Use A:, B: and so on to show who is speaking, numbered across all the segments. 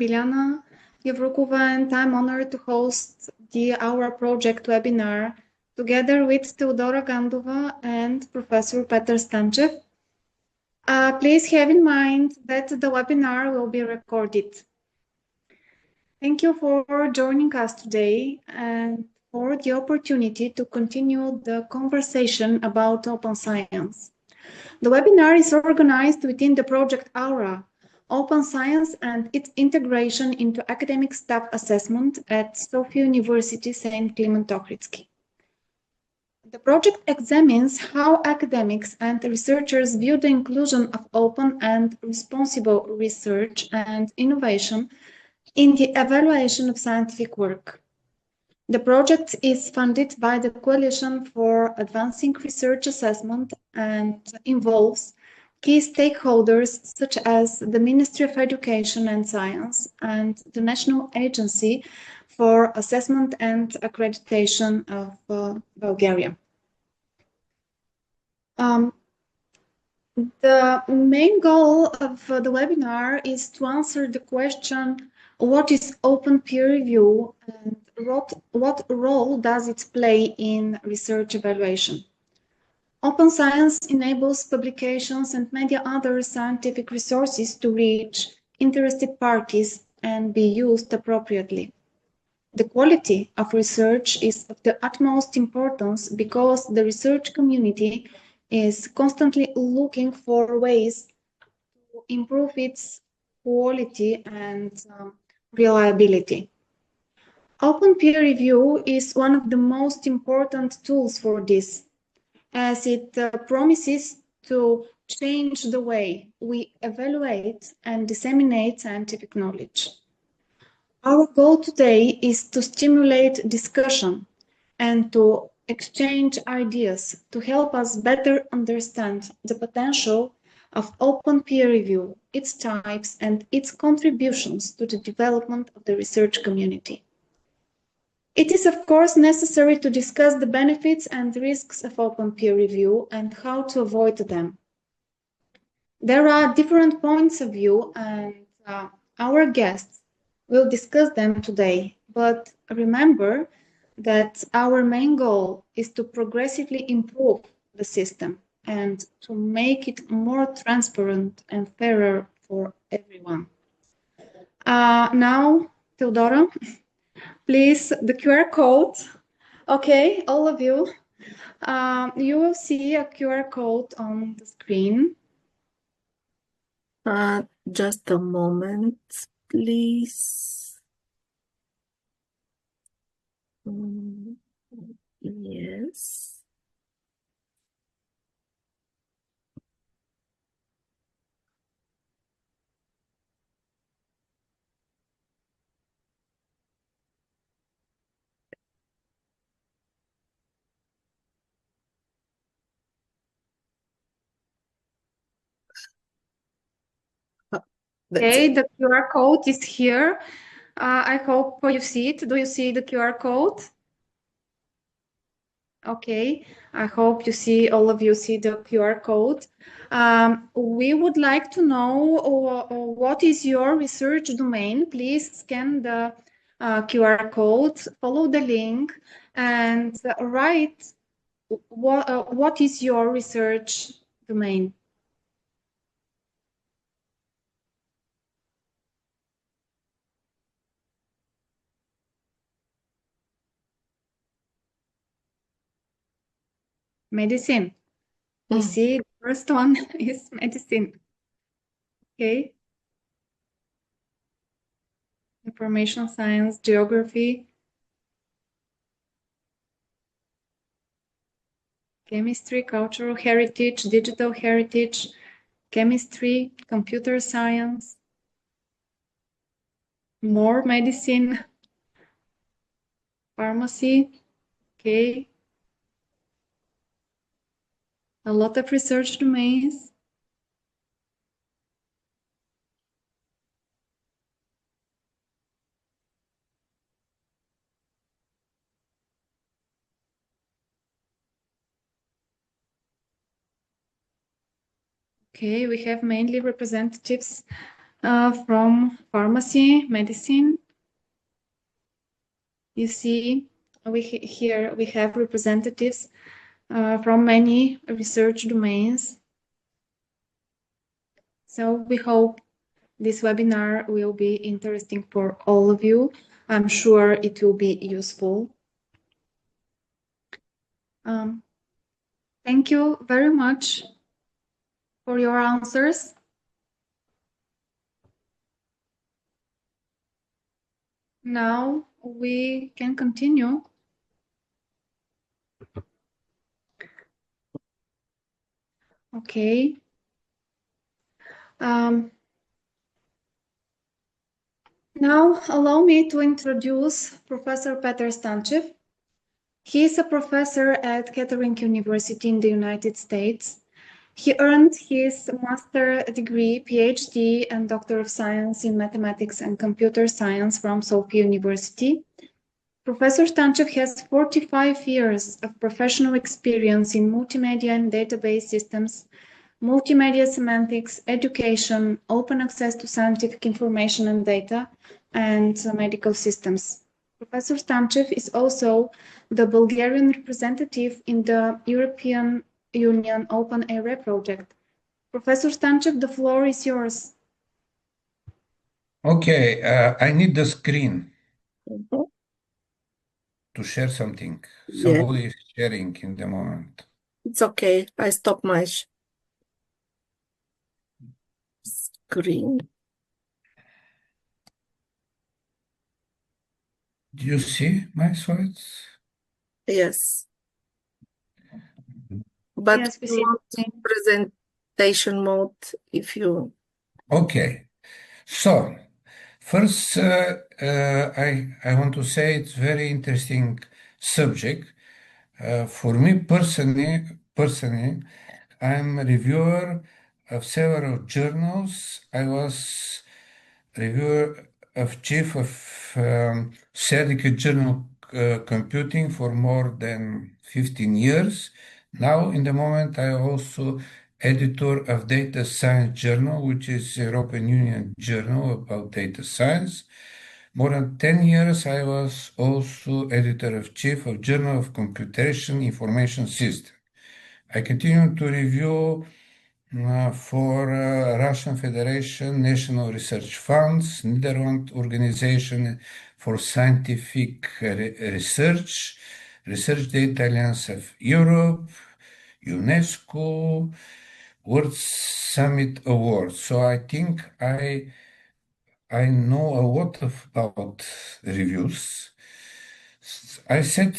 A: Bilyana, Yavrukova, and I'm honored to host the Our Project webinar together with Teodora Gandova and Professor Peter Stanchev. Please have in mind that the webinar will be recorded. Thank you for joining us today and for the opportunity to continue the conversation about open science. The webinar is organized within the project CoARA, Open Science and its integration into academic staff assessment at Sofia University St. Clement Ohridsky. The project examines how academics and researchers view the inclusion of open and responsible research and innovation in the evaluation of scientific work. The project is funded by the Coalition for Advancing Research Assessment and involves key stakeholders such as the Ministry of Education and Science and the National Agency for Assessment and Accreditation of Bulgaria. The main goal of the webinar is to answer the question, what is open peer review and what role does it play in research evaluation? Open science enables publications and many other scientific resources to reach interested parties and be used appropriately. The quality of research is of the utmost importance because the research community is constantly looking for ways to improve its quality and reliability. Open peer review is one of the most important tools for this, as it promises to change the way we evaluate and disseminate scientific knowledge. Our goal today is to stimulate discussion and to exchange ideas to help us better understand the potential of open peer review, its types, and its contributions to the development of the research community. It is, of course, necessary to discuss the benefits and risks of open peer review and how to avoid them. There are different points of view, and our guests will discuss them today, but remember that our main goal is to progressively improve the system and to make it more transparent and fairer for everyone. Now, Teodora, please, the QR code. Okay, all of you, you will see a QR code on the screen.
B: Just a moment, please. Yes.
A: Okay, the QR code is here. I hope you see it. Do you see the QR code? Okay, I hope you see, all of you see the QR code. We would like to know what is your research domain. Please scan the QR code, follow the link, and write what is your research domain. Medicine. We see the first one is medicine. Okay. Information science, geography, chemistry, cultural heritage, digital heritage, chemistry, computer science, more medicine, pharmacy. Okay. A lot of research domains. Okay, we have mainly representatives from pharmacy, medicine. You see, here we have representatives from many research domains. So we hope this webinar will be interesting for all of you. I'm sure it will be useful. Thank you very much for your answers. Now we can continue. Okay. Now allow me to introduce Professor Petr Stanchev. He is a professor at Kettering University in the United States. He earned his master degree, PhD, and Doctor of Science in Mathematics and Computer Science from Sofia University. Professor Stanchev has 45 years of professional experience in multimedia and database systems, multimedia semantics, education, open access to scientific information and data, and medical systems. Professor Stanchev is also the Bulgarian representative in the European Union Open Array project. Professor Stanchev, the floor is yours.
C: Okay, I need the screen
B: Mhm.
C: to share something.
B: Yeah.
C: Somebody is sharing in the moment.
B: It's okay. I stop my screen.
C: Do you see my slides?
B: Yes. But
A: Yes, we
B: we
A: see
B: want
A: the screen.
B: presentation mode if you...
C: Okay, so first I want to say it's very interesting subject. For me personally, I'm a reviewer of several journals. I was reviewer of chief of Certificate Journal Computing for more than 15 years. Now, in the moment, I also editor of Data Science Journal, which is European Union journal about data science. More than 10 years, I was also editor-in-chief of Journal of Computation Information System. I continue to review for Russian Federation National Research Funds, Netherlands Organization for Scientific Research, Research Data Alliance of Europe, UNESCO, World Summit Awards. So I think I know a lot about reviews. I said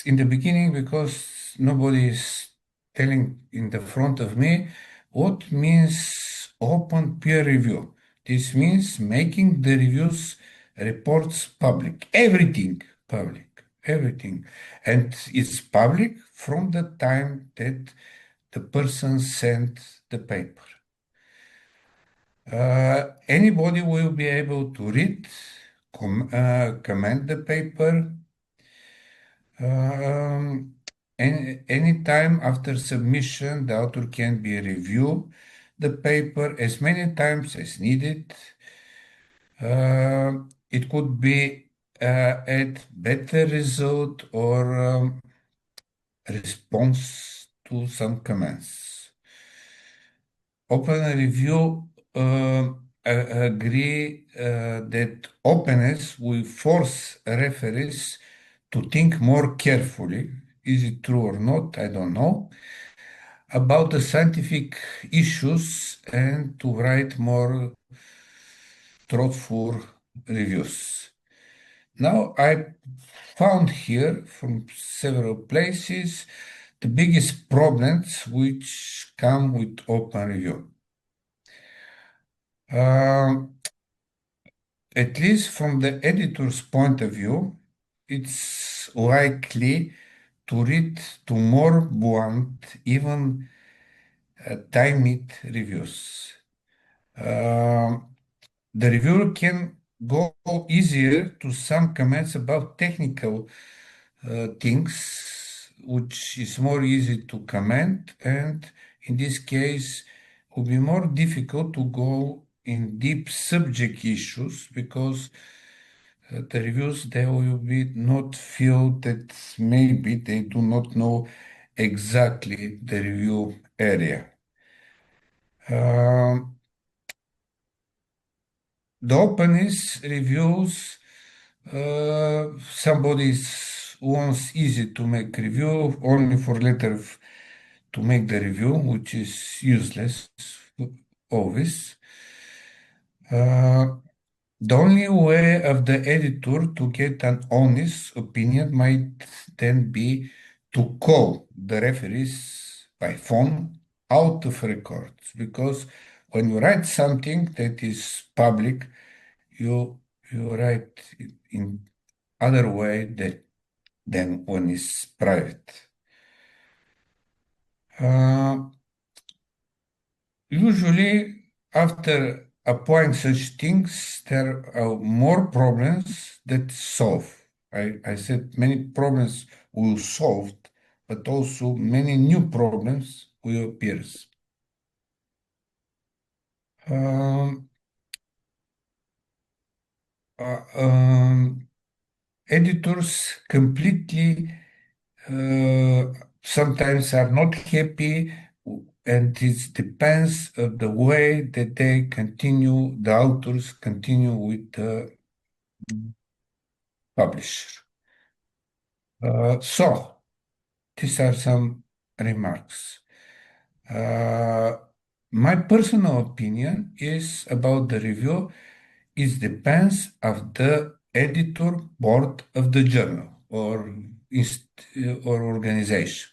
C: in the beginning because nobody is telling in the front of me what means open peer review. This means making the reviews reports public, everything public, everything. And it's public from the time that the person sent the paper. Anybody will be able to read, comment the paper. Any time after submission, the author can be review the paper as many times as needed. It could be add better result or response to some comments. Open review agree that openness will force referees to think more carefully. Is it true or not? I don't know. About the scientific issues and to write more truthful reviews. Now I found here from several places the biggest problems which come with open review. At least from the editor's point of view, it's likely to read to more blunt, even timid reviews. The reviewer can go easier to some comments about technical things, which is more easy to comment, and in this case, it will be more difficult to go in deep subject issues because the reviews they will be not feel that maybe they do not know exactly the review area. The openness reviews, somebody wants easy to make review only for letter to make the review, which is useless, always. The only way of the editor to get an honest opinion might then be to call the referees by phone out of records, because when you write something that is public, you write in other way than when it's private. Usually, after applying such things, there are more problems that solve. I said many problems will solve, but also many new problems will appear. Um, uh, um, Editors completely sometimes are not happy, and it depends of the way that the authors continue with the publisher. So these are some remarks. My personal opinion is about the review. It depends of the editor board of the journal or organization.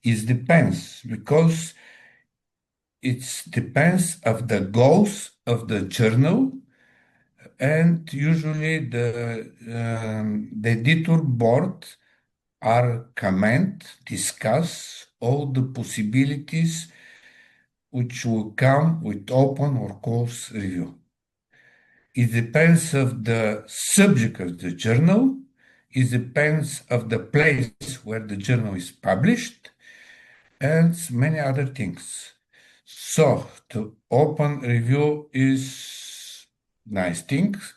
C: It depends because it depends of the goals of the journal, and usually the editor board are discuss all the possibilities which will come with open or closed review. It depends of the subject of the journal. It depends of the place where the journal is published, and many other things. So the open review is nice things,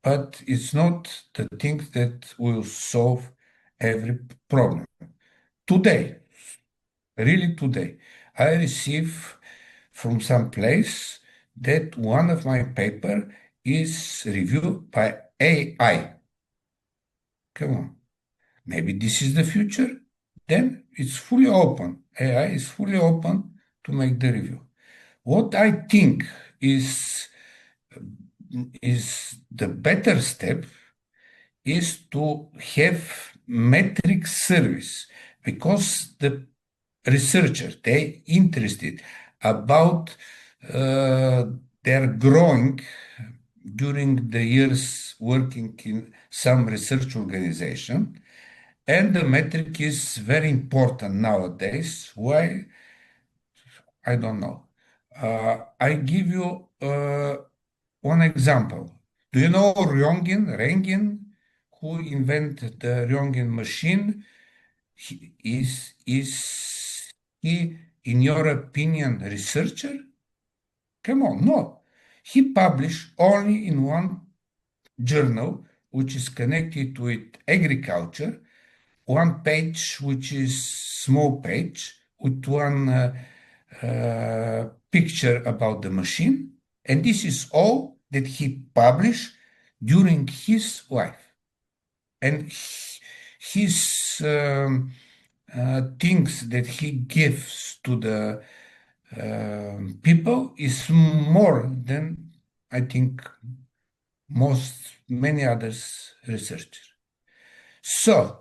C: but it's not the thing that will solve every problem. Today, really today, I receive from some place that one of my paper is reviewed by AI. Come on. Maybe this is the future. Then it's fully open. AI is fully open to make the review. What I think is the better step is to have metric service, because the researcher they interested about their growing during the years working in some research organization, and the metric is very important nowadays. Why? I don't know. I give you one example. Do you know Röntgen, who invented the Röntgen machine? Is he, in your opinion, a researcher? Come on, no. He published only in one journal, which is connected with agriculture, one page, which is small page, with one picture about the machine. And this is all that he published during his life. And his things that he gives to the people is more than, I think, many others researchers. So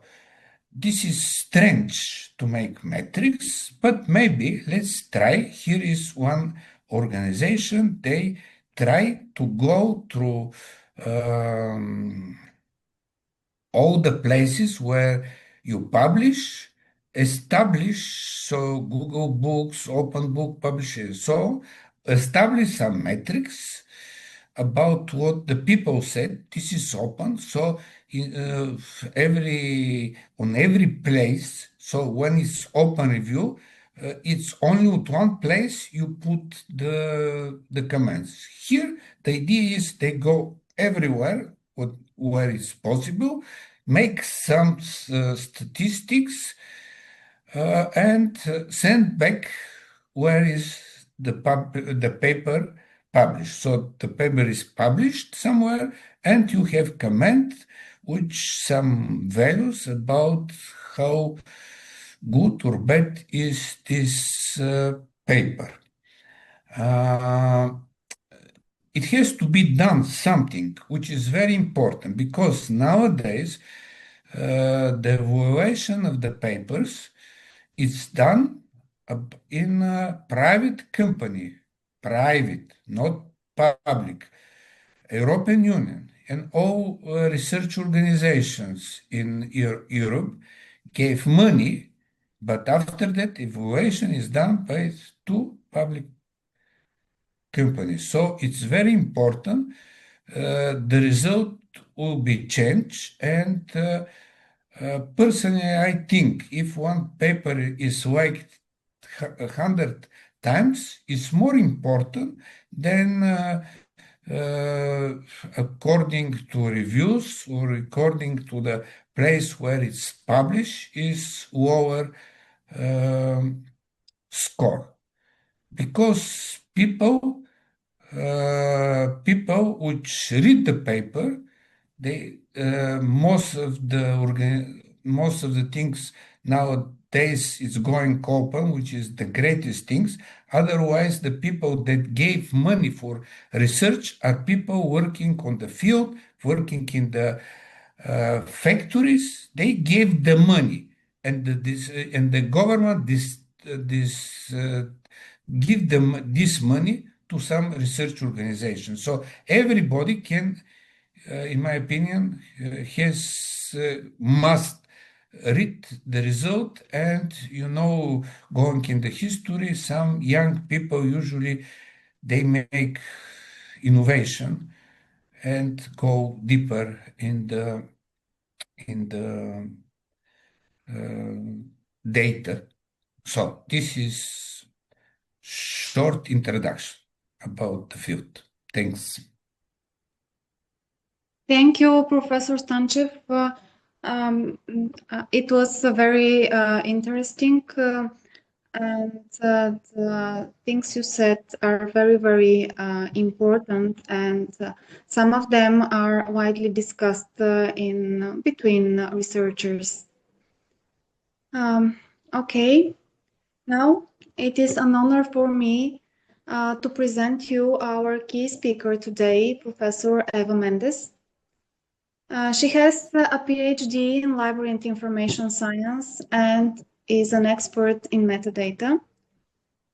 C: this is strange to make metrics, but maybe let's try. Here is one organization. They try to go through all the places where you publish, establish, so Google Books, Open Book Publishers, so establish some metrics about what the people said. This is open, so on every place. So when it's open review, it's only at one place you put the commands. Here, the idea is they go everywhere where it's possible, make some statistics, and send back where is the paper published. So the paper is published somewhere, and you have comment which some values about how good or bad is this paper. It has to be done something which is very important, because nowadays the evaluation of the papers is done in a private company, private, not public. European Union and all research organizations in Europe gave money, but after that, evaluation is done by two public companies. So it's very important. The result will be changed, and personally, I think if one paper is liked 100 times, it's more important than according to reviews or according to the place where it's published is lower score, because people which read the paper, they most of the things nowadays is going open, which is the greatest things. Otherwise, the people that gave money for research are people working on the field, working in the factories. They gave the money, and the government give them this money to some research organization. So everybody can, in my opinion, must read the result, and going in the history, some young people usually they make innovation and go deeper in the data. So this is short introduction about the field. Thanks.
A: Thank you, Professor Stanchev. It was very interesting, and the things you said are very, very important, and some of them are widely discussed in between researchers. Okay, now it is an honor for me to present you our key speaker today, Professor Eva Mendez. She has a PhD in Library and Information Science and is an expert in metadata.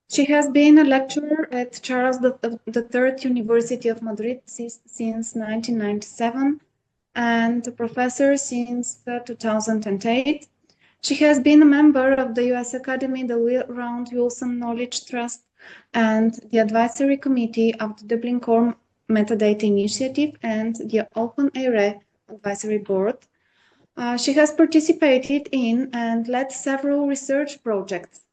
A: She has been a lecturer at Charles III University of Madrid since 1997 and a professor since 2008. She has been a member of the US Academy, the Round Wilson Knowledge Trust, and the Advisory Committee of the Dublin Core Metadata Initiative and the OpenARE Advisory Board. She has participated in and led several research projects.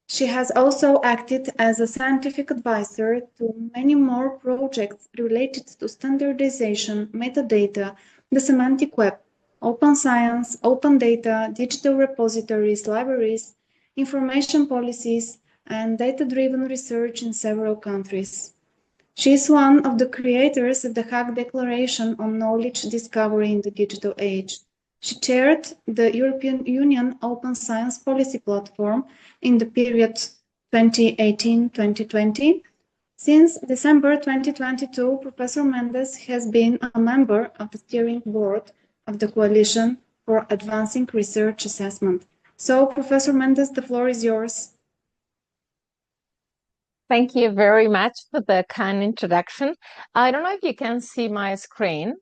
A: She has also acted as a scientific advisor to many more projects related to standardization, metadata, the semantic web, open science, open data, digital repositories, libraries, information policies, and data-driven research in several countries. She is one of the creators of the Hague Declaration on Knowledge Discovery in the Digital Age. She chaired the European Union Open Science Policy Platform in the period 2018-2020. Since December 2022, Professor Mendez has been a member of the steering board of the Coalition for Advancing Research Assessment. So, Professor Mendez, the floor is yours.
D: Thank you very much for the kind introduction. I don't know if you can see my screen.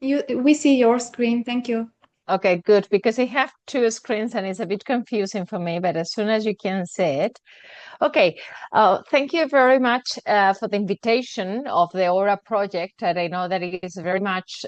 A: We see your screen, thank you.
D: Okay, good, because I have two screens and it's a bit confusing for me, but as soon as you can see it. Okay, thank you very much for the invitation of the CoARA project, and I know that it is very much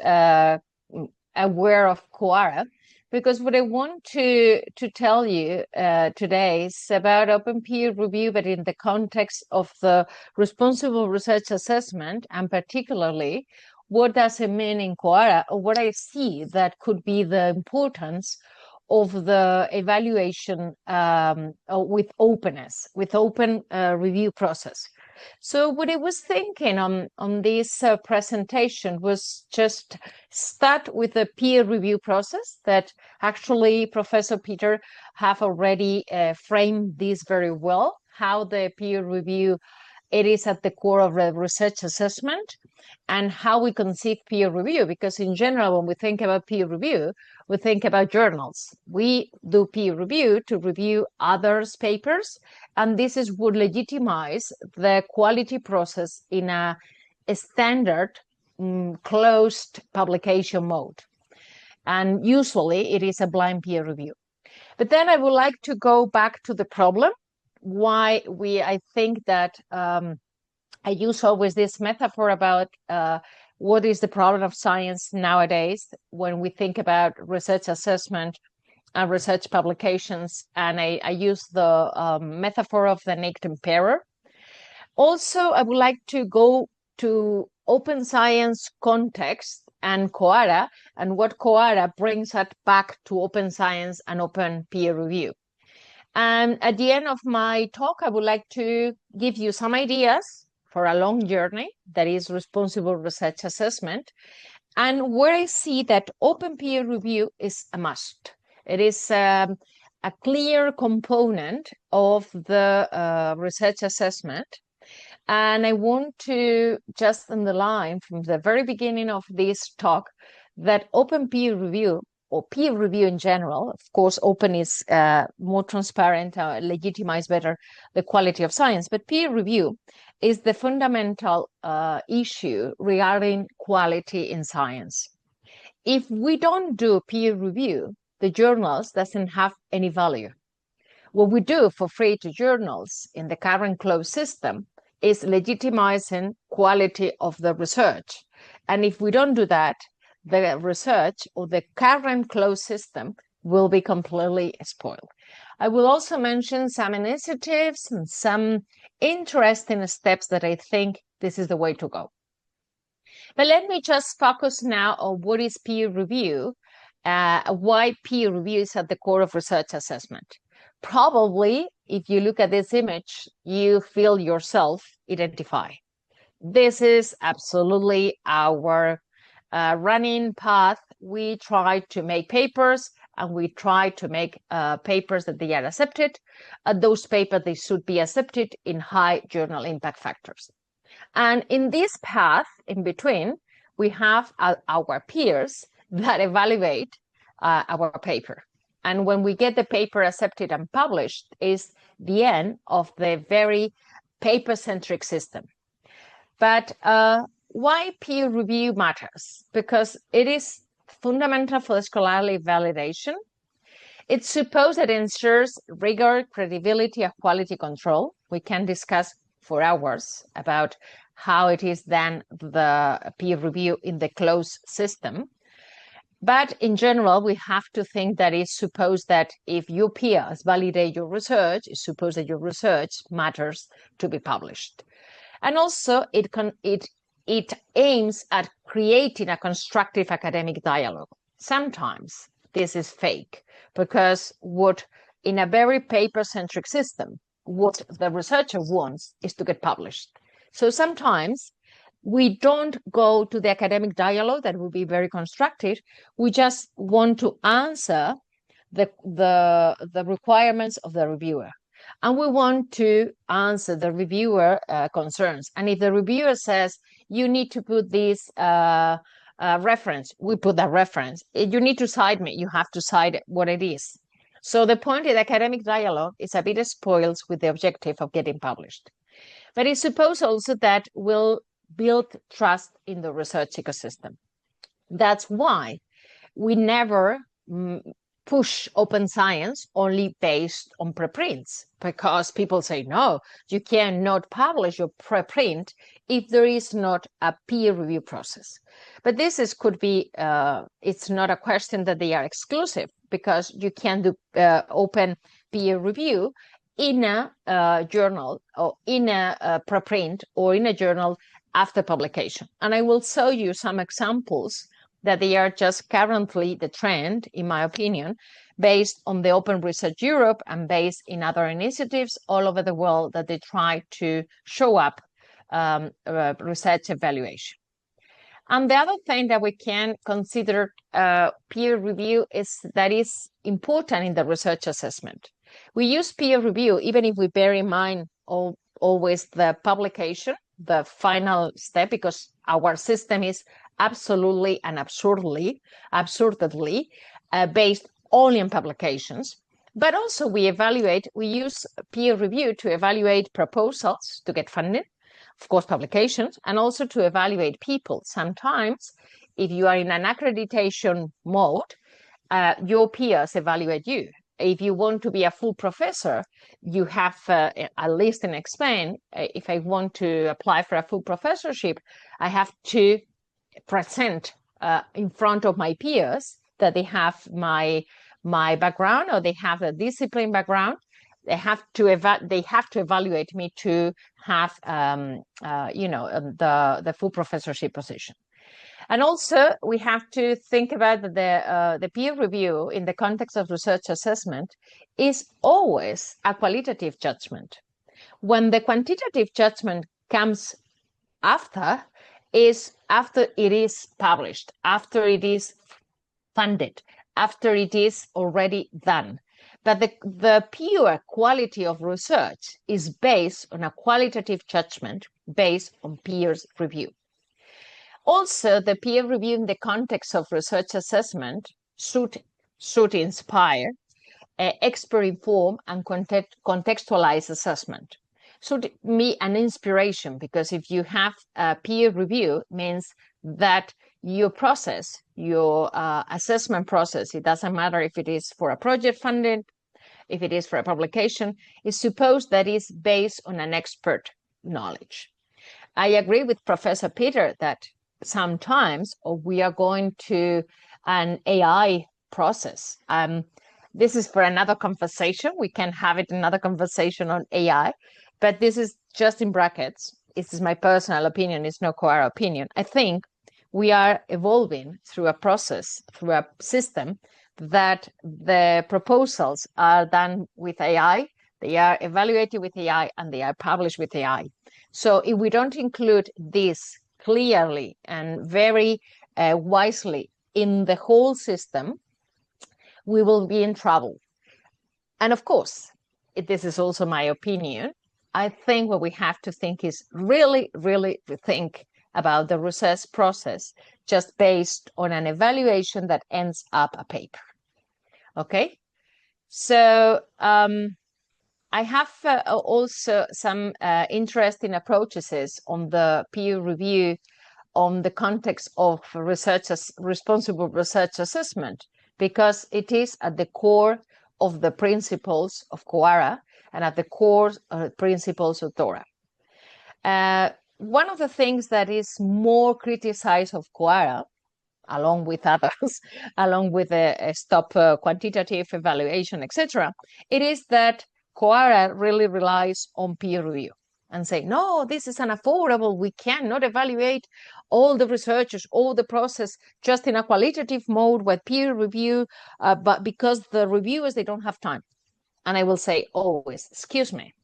D: aware of CoARA. because what I want to tell you today is about open peer review, but in the context of the responsible research assessment, and particularly what does it mean in CoARA, or what I see that could be the importance of the evaluation with openness, with open review process. So what I was thinking on this presentation was just start with the peer review process that actually Professor Peter have already framed this very well, how the peer review, it is at the core of the research assessment, and how we conceive peer review, because in general, when we think about peer review, we think about journals. We do peer review to review others' papers, and this is what legitimize the quality process in a standard closed publication mode. And usually it is a blind peer review. But then I would like to go back to the problem, why I think that I use always this metaphor about what is the problem of science nowadays when we think about research assessment and research publications. And I use the metaphor of the naked emperor. Also, I would like to go to open science context and CoARA, and what CoARA brings us back to open science and open peer review. And at the end of my talk, I would like to give you some ideas for a long journey that is responsible research assessment, and where I see that open peer review is a must. It is a clear component of the research assessment. And I want to just underline from the very beginning of this talk that open peer review, or peer review in general, of course, open is more transparent, legitimize better the quality of science, but peer review is the fundamental issue regarding quality in science. If we don't do peer review, the journals doesn't have any value. What we do for free to journals in the current closed system is legitimizing quality of the research. And if we don't do that, the research or the current closed system will be completely spoiled. I will also mention some initiatives and some interesting steps that I think this is the way to go. But let me just focus now on what is peer review, why peer review is at the core of research assessment. Probably, if you look at this image, you feel yourself identify. This is absolutely our running path. We try to make papers, and we try to make papers that they are accepted. Those papers, they should be accepted in high journal impact factors. And in this path, in between, we have our peers that evaluate our paper. And when we get the paper accepted and published, is the end of the very paper-centric system. But why peer review matters? Because it is fundamental for scholarly validation. It's supposed that it ensures rigor, credibility, and quality control. We can discuss for hours about how it is then the peer review in the closed system. But in general, we have to think that it's supposed that if your peers validate your research, it's supposed that your research matters to be published. And also, it aims at creating a constructive academic dialogue. Sometimes this is fake, because what in a very paper-centric system, what the researcher wants is to get published. So sometimes we don't go to the academic dialogue that will be very constructive. We just want to answer the requirements of the reviewer. And we want to answer the reviewer concerns. And if the reviewer says, you need to put this reference, we put that reference. If you need to cite me, you have to cite what it is. So the point in the academic dialogue is a bit spoiled with the objective of getting published. But it's supposed also that we'll build trust in the research ecosystem. That's why we never push open science only based on preprints, because people say, no, you cannot publish your preprint if there is not a peer review process. But this could be, it's not a question that they are exclusive, because you can do open peer review in a journal or in a preprint or in a journal after publication. And I will show you some examples that they are just currently the trend, in my opinion, based on the Open Research Europe and based in other initiatives all over the world that they try to show up research evaluation. And the other thing that we can consider peer review is that is important in the research assessment. We use peer review even if we bear in mind always the publication, the final step, because our system is absolutely and absurdly based only on publications. But also we use peer review to evaluate proposals to get funding, of course, publications, and also to evaluate people. Sometimes, if you are in an accreditation mode, your peers evaluate you. If you want to be a full professor, you have, at least in Spain, if I want to apply for a full professorship, I have to present in front of my peers that they have my background, or they have a discipline background. They have to evaluate me to have the full professorship position. And also we have to think about the peer review in the context of research assessment is always a qualitative judgment. When the quantitative judgment comes after it is published, after it is funded, after it is already done. But the pure quality of research is based on a qualitative judgment based on peers review. Also, the peer review in the context of research assessment should inspire expert-informed and contextualized assessment. Should be an inspiration, because if you have a peer review, means that your process, your assessment process, it doesn't matter if it is for a project funded, if it is for a publication, is supposed that is based on an expert knowledge. I agree with Professor Peter that sometimes we are going to an AI process. This is for another conversation. We can have it another conversation on AI, but this is just in brackets. This is my personal opinion. It's no CoARA opinion. I think we are evolving through a process, through a system that the proposals are done with AI, they are evaluated with AI, and they are published with AI. So if we don't include this clearly and very wisely in the whole system, we will be in trouble. And of course, this is also my opinion, I think what we have to think is really think about the research process just based on an evaluation that ends up a paper. Okay, so I have also some interesting approaches on the peer review on the context of responsible research assessment, because it is at the core of the principles of CoARA and at the core principles of DORA. One of the things that is more criticized of CoARA, along with others, along with the stop quantitative evaluation, etc., it is that CoARA really relies on peer review and say, no, this is unaffordable. We cannot evaluate all the researchers, all the process just in a qualitative mode with peer review, but because the reviewers, they don't have time. And I will say always, excuse me,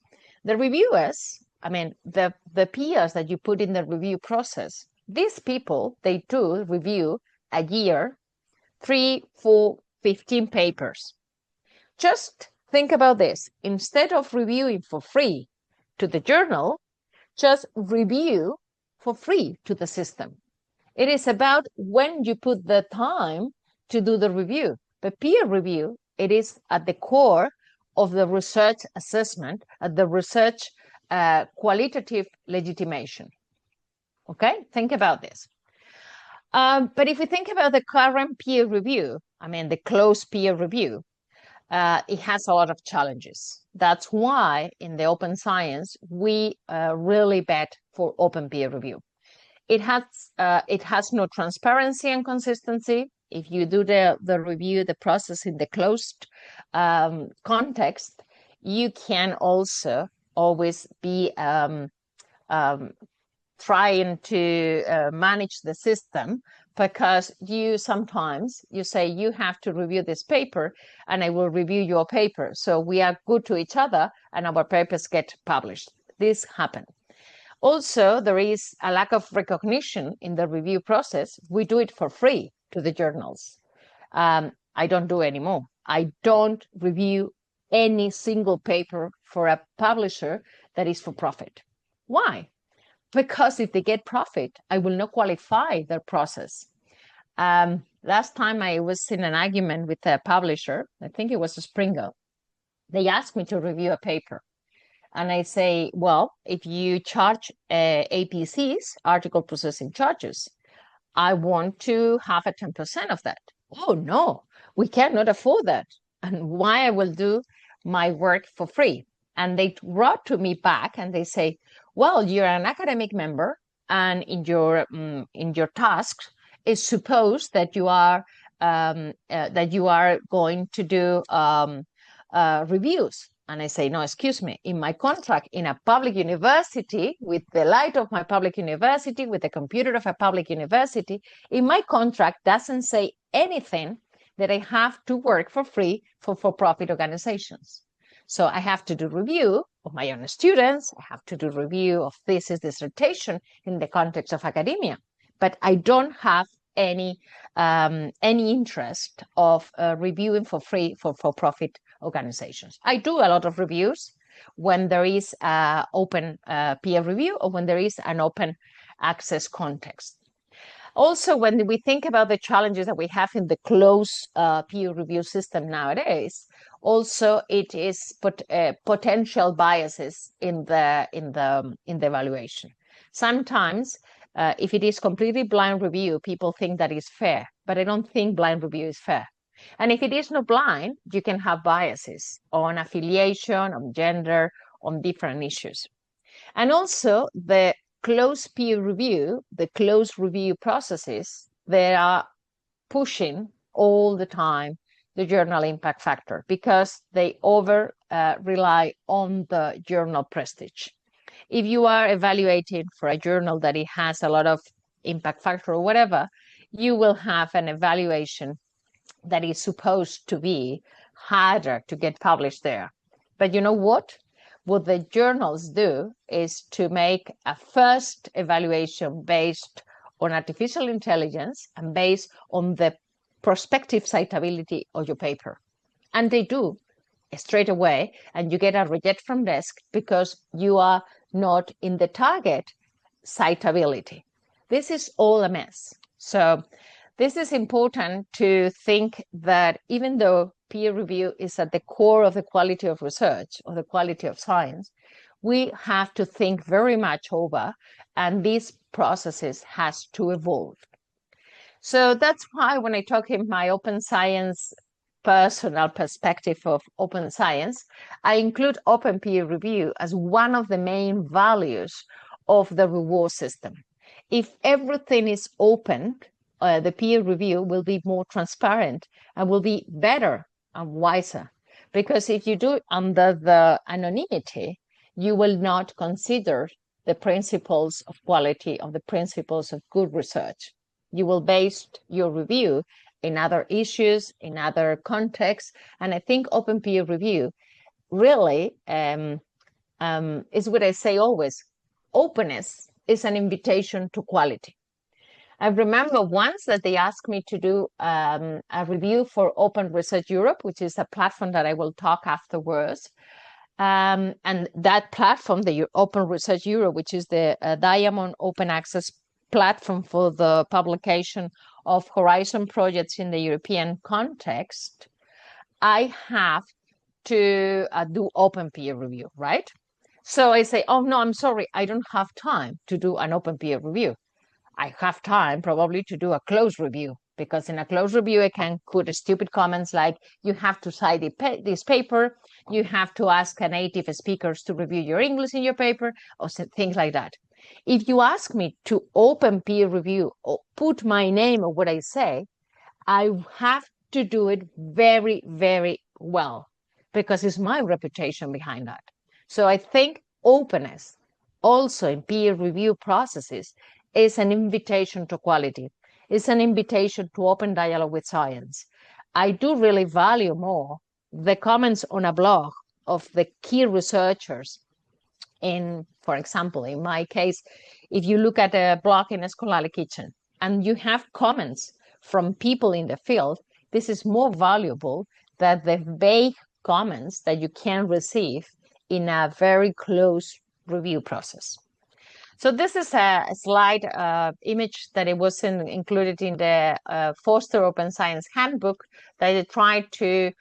D: the reviewers, I mean, the peers that you put in the review process, these people, they do review a year, 3, 4, 15 papers. Just think about this. Instead of reviewing for free to the journal, just review for free to the system. It is about when you put the time to do the review. The peer review, it is at the core of the research assessment, at the research qualitative legitimation. Okay, think about this. But if we think about the current peer review, I mean, the closed peer review, it has a lot of challenges. That's why in the open science, we really bet for open peer review. It has no transparency and consistency. If you do the review, the process in the closed context, you can also always be trying to manage the system, because sometimes you say you have to review this paper and I will review your paper. So we are good to each other and our papers get published. This happened. Also, there is a lack of recognition in the review process. We do it for free to the journals. I don't do anymore. I don't review any single paper for a publisher that is for profit. Why? Because if they get profit, I will not qualify their process. Last time I was in an argument with a publisher, I think it was Springer. They asked me to review a paper. And I say, well, if you charge APCs, article processing charges, I want to have a 10% of that. Oh, no, we cannot afford that. And why I will do my work for free? And they wrote to me back and they say, well, you're an academic member, and in your tasks is supposed that you are going to do reviews. And I say, no, excuse me, in my contract in a public university, with the light of my public university, with the computer of a public university, in my contract doesn't say anything that I have to work for free for profit organizations. So I have to do review of my own students. I have to do review of thesis dissertation in the context of academia, but I don't have any interest of reviewing for free for profit organizations. I do a lot of reviews when there is open peer review or when there is an open access context. Also, when we think about the challenges that we have in the closed peer review system nowadays, also it is potential biases in the evaluation. Sometimes, if it is completely blind review, people think that is fair, but I don't think blind review is fair. And if it is not blind, you can have biases on affiliation, on gender, on different issues. And also the closed peer review, the closed review processes, they are pushing all the time the journal impact factor because they rely on the journal prestige. If you are evaluating for a journal that it has a lot of impact factor or whatever, you will have an evaluation that is supposed to be harder to get published there. But you know what? What the journals do is to make a first evaluation based on artificial intelligence and based on the prospective citability of your paper. And they do straight away, and you get a reject from desk because you are not in the target citability. This is all a mess. So this is important to think that even though peer review is at the core of the quality of research or the quality of science, we have to think very much over, and these processes has to evolve. So that's why when I talk in my open science personal perspective of open science, I include open peer review as one of the main values of the reward system. If everything is open, the peer review will be more transparent and will be better and wiser. Because if you do it under the anonymity, you will not consider the principles of quality, of the principles of good research. You will base your review in other issues, in other contexts. And I think open peer review really is what I say always. Openness is an invitation to quality. I remember once that they asked me to do a review for Open Research Europe, which is a platform that I will talk afterwards. And that platform, the Open Research Europe, which is the Diamond Open Access platform for the publication of horizon projects in the European context, I have to do open peer review, right? So I say, oh, no, I'm sorry, I don't have time to do an open peer review. I have time probably to do a closed review. because in a closed review, I can put stupid comments like, you have to cite this paper, you have to ask a native speakers to review your English in your paper, or things like that. If you ask me to open peer review or put my name on what I say, I have to do it very, very well, because it's my reputation behind that. So I think openness also in peer review processes is an invitation to quality. It's an invitation to open dialogue with science. I do really value more the comments on a blog of the key researchers. In, for example, in my case, if you look at a blog in a scholarly kitchen and you have comments from people in the field, this is more valuable than the vague comments that you can receive in a very close review process. So this is a slide image that it was included in the Forster Open Science Handbook that I tried to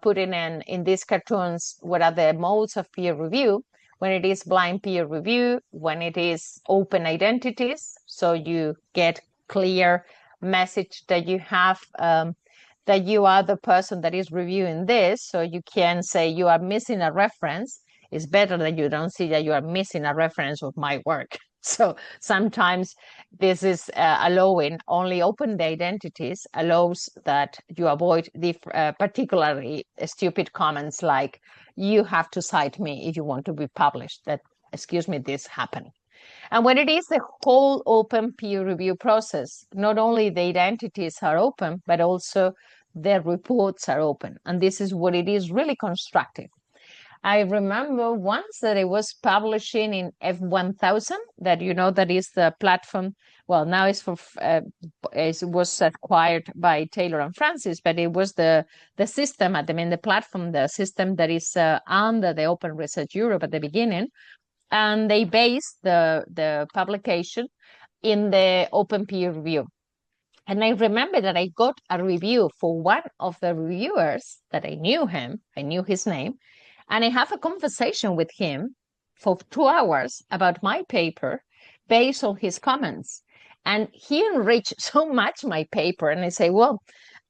D: put in these cartoons. What are the modes of peer review? When it is blind peer review, when it is open identities, so you get clear message that you have that you are the person that is reviewing this, so you can say you are missing a reference. It's better that you don't see that you are missing a reference of my work. So sometimes this is allowing only open the identities allows that you avoid the particularly stupid comments like, you have to cite me if you want to be published, that, excuse me, this happened. And when it is the whole open peer review process, not only the identities are open, but also the reports are open. And this is what it is really constructive. I remember once that I was publishing in F1000, that you know that is the platform. Well, now it's for it was acquired by Taylor and Francis, but it was the system at the platform, the system that is under the Open Research Europe at the beginning, and they based the publication in the open peer review. And I remember that I got a review for one of the reviewers that I knew him, I knew his name. And I have a conversation with him for 2 hours about my paper based on his comments. And he enriched so much my paper. And I say, well,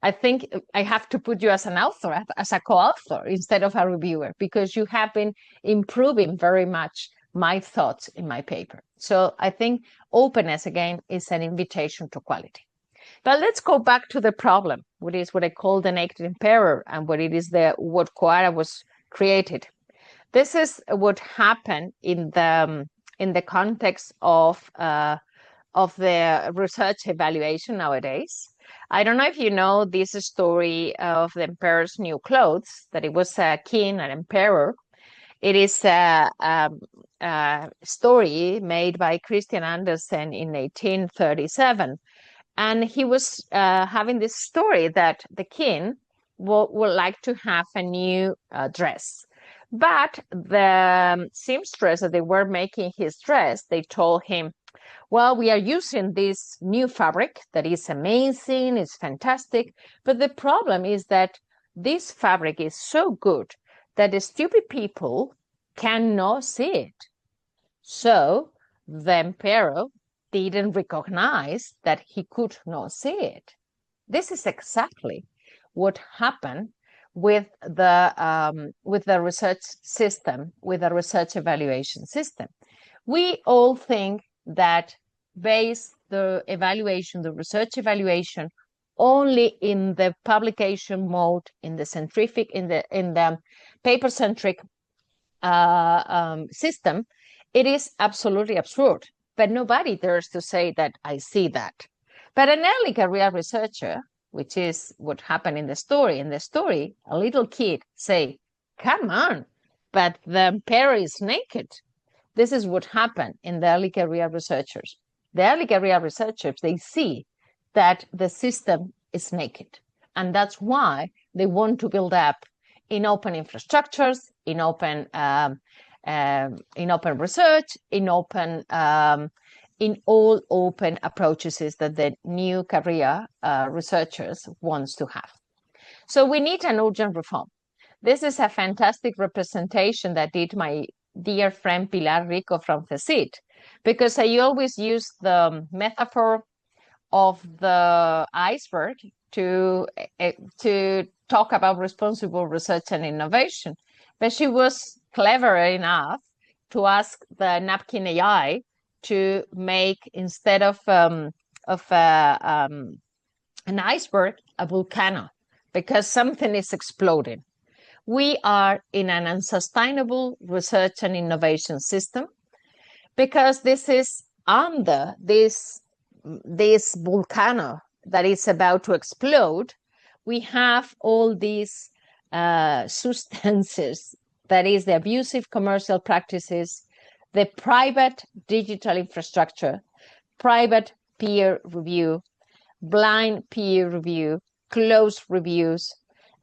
D: I think I have to put you as an author, as a co-author instead of a reviewer, because you have been improving very much my thoughts in my paper. So I think openness, again, is an invitation to quality. But let's go back to the problem, what is what I call the naked emperor, and what it is what CoARA was created. This is what happened in the context of the research evaluation nowadays. I don't know if you know this story of the emperor's new clothes, that it was a king, an emperor. It is a story made by Christian Andersen in 1837. And he was having this story that the king would like to have a new dress. But the seamstress that they were making his dress, they told him, well, we are using this new fabric that is amazing, it's fantastic. But the problem is that this fabric is so good that the stupid people cannot see it. So the emperor didn't recognize that he could not see it. This is exactly what happened with the research system, with the research evaluation system. We all think that base the evaluation, the research evaluation, only in the publication mode, in the centrifuge, in the paper-centric system. It is absolutely absurd, but nobody dares to say that I see that. But an early career researcher, which is what happened in the story. In the story, a little kid say, come on, but the emperor is naked. This is what happened in the early career researchers. The early career researchers, they see that the system is naked. And that's why they want to build up in open infrastructures, in open research, in all open approaches that the new career researchers wants to have. So we need an urgent reform. This is a fantastic representation that did my dear friend Pilar Rico from CECIT, because I always use the metaphor of the iceberg to talk about responsible research and innovation. But she was clever enough to ask the napkin AI to make, instead of an iceberg, a volcano, because something is exploding. We are in an unsustainable research and innovation system because this is under this volcano that is about to explode. We have all these substances, that is the abusive commercial practices, the private digital infrastructure, private peer review, blind peer review, closed reviews,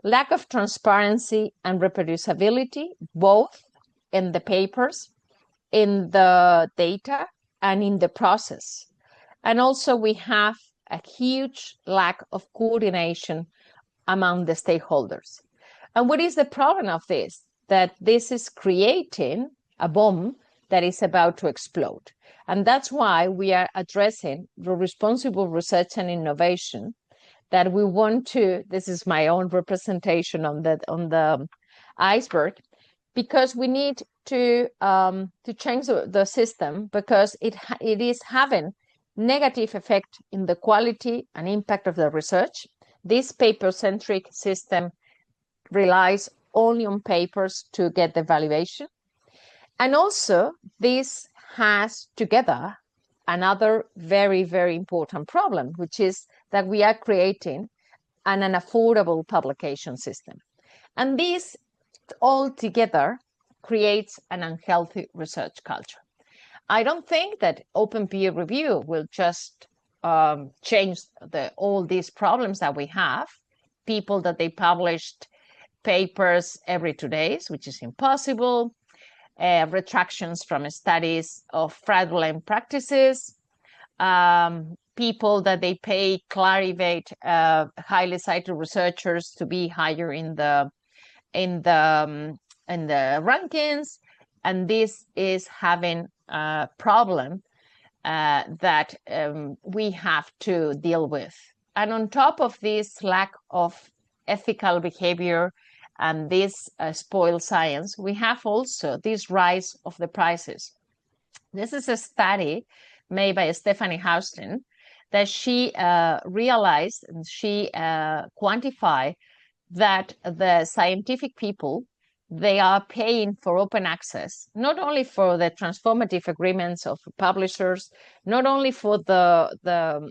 D: lack of transparency and reproducibility, both in the papers, in the data, and in the process. And also we have a huge lack of coordination among the stakeholders. And what is the problem of this? That this is creating a bomb that is about to explode. And that's why we are addressing the responsible research and innovation, that we want to, this is my own representation on the iceberg, because we need to change the system, because it is having negative effect in the quality and impact of the research. This paper-centric system relies only on papers to get the valuation. And also this has together another very, very important problem, which is that we are creating an unaffordable publication system. And this all together creates an unhealthy research culture. I don't think that open peer review will just change all these problems that we have. People that they published papers every 2 days, which is impossible. Retractions from studies of fraudulent practices. People that they pay Clarivate, highly cited researchers, to be higher in the rankings, and this is having a problem that we have to deal with. And on top of this lack of ethical behavior and this spoiled science, we have also this rise of the prices. This is a study made by Stephanie Houston that she realized, and she quantified that the scientific people, they are paying for open access, not only for the transformative agreements of publishers, not only for the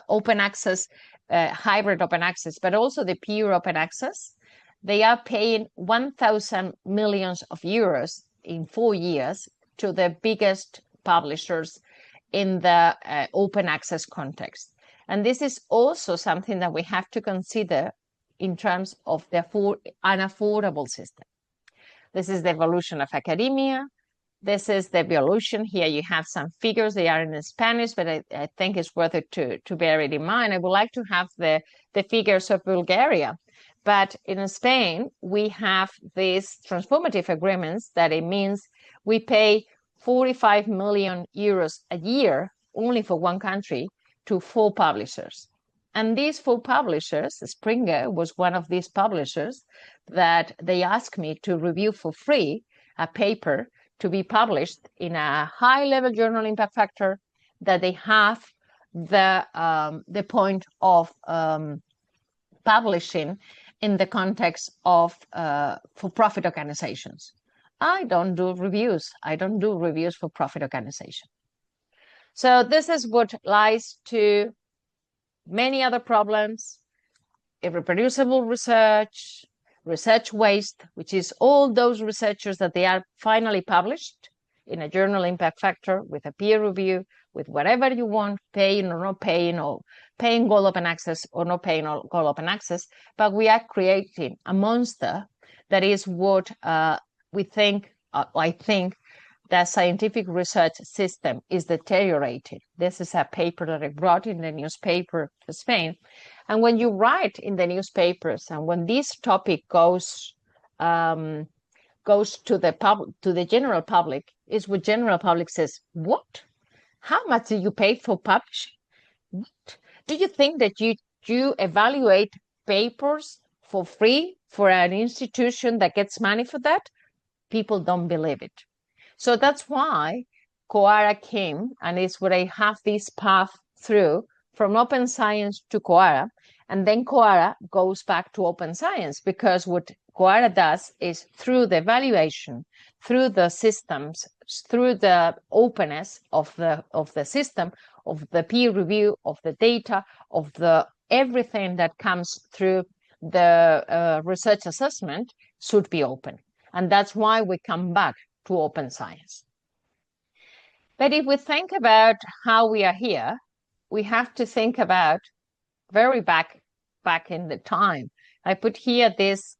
D: open access, hybrid open access, but also the pure open access. They are paying 1,000 million euros in 4 years to the biggest publishers in the open access context. And this is also something that we have to consider in terms of the unaffordable system. This is the evolution of academia. This is the evolution. Here you have some figures. They are in Spanish, but I think it's worth it to bear it in mind. I would like to have the figures of Bulgaria. But in Spain, we have these transformative agreements that it means we pay 45 million euros a year only for one country to 4 publishers. And these 4 publishers, Springer was one of these publishers, that they asked me to review for free a paper to be published in a high-level journal impact factor, that they have the point of publishing in the context of for-profit organizations. I don't do reviews. I don't do reviews for profit organization. So this is what lies to many other problems: irreproducible research, research waste, which is all those researchers that they are finally published in a journal impact factor with a peer review, with whatever you want, paying or not paying, or paying gold open access or not paying gold open access. But we are creating a monster that is what we think, I think, the scientific research system is deteriorated. This is a paper that I brought in the newspaper for Spain. And when you write in the newspapers, and when this topic goes to the general public, is what general public says: what? How much do you pay for publishing? What? Do you think that you evaluate papers for free for an institution that gets money for that? People don't believe it. So that's why CoARA came, and it's what I have this path through from open science to CoARA, and then CoARA goes back to open science, because what CoARA does is through the evaluation, through the systems, through the openness of the system, of the peer review, of the data, of the everything that comes through the research assessment should be open. And that's why we come back to open science. But if we think about how we are here, we have to think about very back in the time. I put here this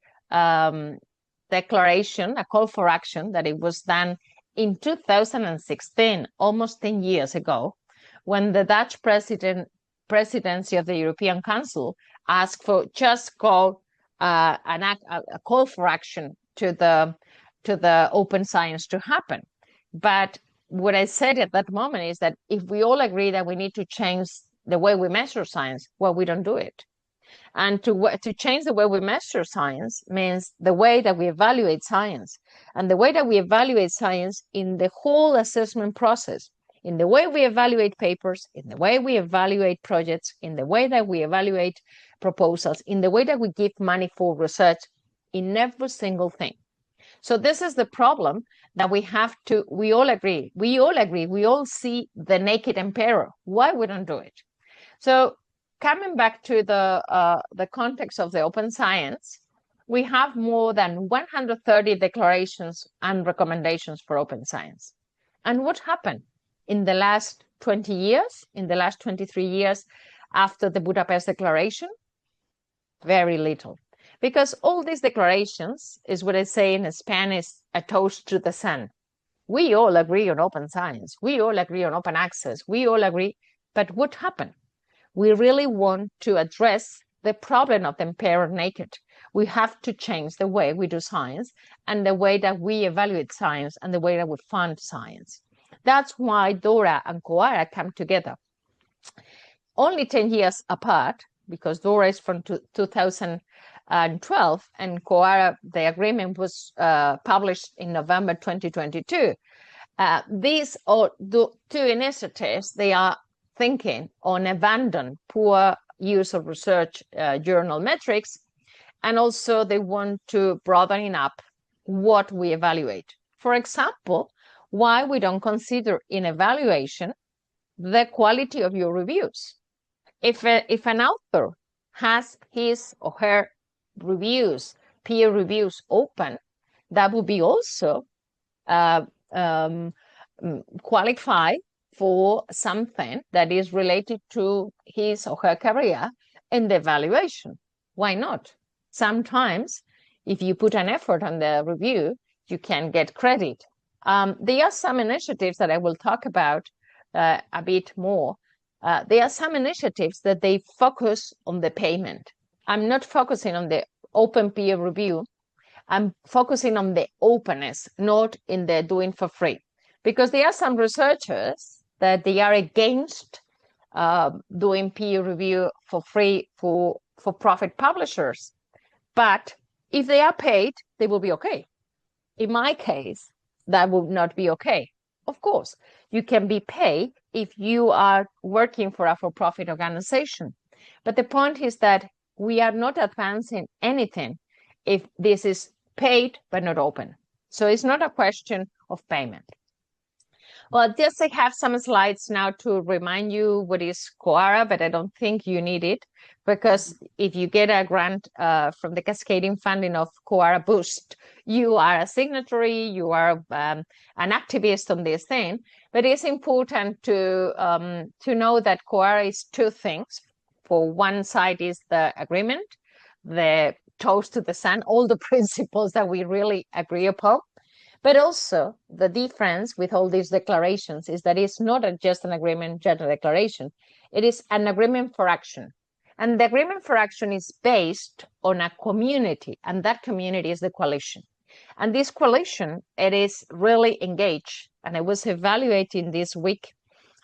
D: declaration, a call for action, that it was done in 2016, almost 10 years ago, when the Dutch presidency of the European Council asked for just a call for action to the open science to happen. But what I said at that moment is that if we all agree that we need to change the way we measure science, well, we don't do it. And to change the way we measure science means the way that we evaluate science, and the way that we evaluate science in the whole assessment process, in the way we evaluate papers, in the way we evaluate projects, in the way that we evaluate proposals, in the way that we give money for research, in every single thing. So this is the problem that we all agree, we all see the naked emperor. Why we don't do it? So coming back to the context of the open science, we have more than 130 declarations and recommendations for open science. And what happened in the last 20 years, in the last 23 years after the Budapest Declaration? Very little. Because all these declarations is what I say in Spanish, a toast to the sun. We all agree on open science. We all agree on open access. We all agree. But what happened? We really want to address the problem of the emperor naked. We have to change the way we do science, and the way that we evaluate science, and the way that we fund science. That's why DORA and CoARA come together. Only 10 years apart, because DORA is from 2012, and CoARA, the agreement was published in November 2022. These are the two initiatives. They are thinking on abandon poor use of research journal metrics, and also they want to broaden up what we evaluate. For example, why we don't consider in evaluation the quality of your reviews. If an author has his or her reviews, peer reviews open, that would be also qualify for something that is related to his or her career in the evaluation. Why not? Sometimes, if you put an effort on the review, you can get credit. There are some initiatives that I will talk about a bit more. There are some initiatives that they focus on the payment. I'm not focusing on the open peer review. I'm focusing on the openness, not in the doing for free. Because there are some researchers that they are against doing peer review for free for profit publishers. But if they are paid, they will be okay. In my case, that would not be okay. Of course, you can be paid if you are working for a for-profit organization. But the point is that we are not advancing anything if this is paid but not open. So it's not a question of payment. Well, just I have some slides now to remind you what is CoARA, but I don't think you need it, because if you get a grant from the cascading funding of CoARA Boost, you are a signatory, you are an activist on this thing. But it's important to know that CoARA is two things. For one side is the agreement, the toast to the sun, all the principles that we really agree upon. But also the difference with all these declarations is that it's not just an agreement, general declaration. It is an agreement for action. And the agreement for action is based on a community, and that community is the coalition. And this coalition, it is really engaged. And I was evaluating this week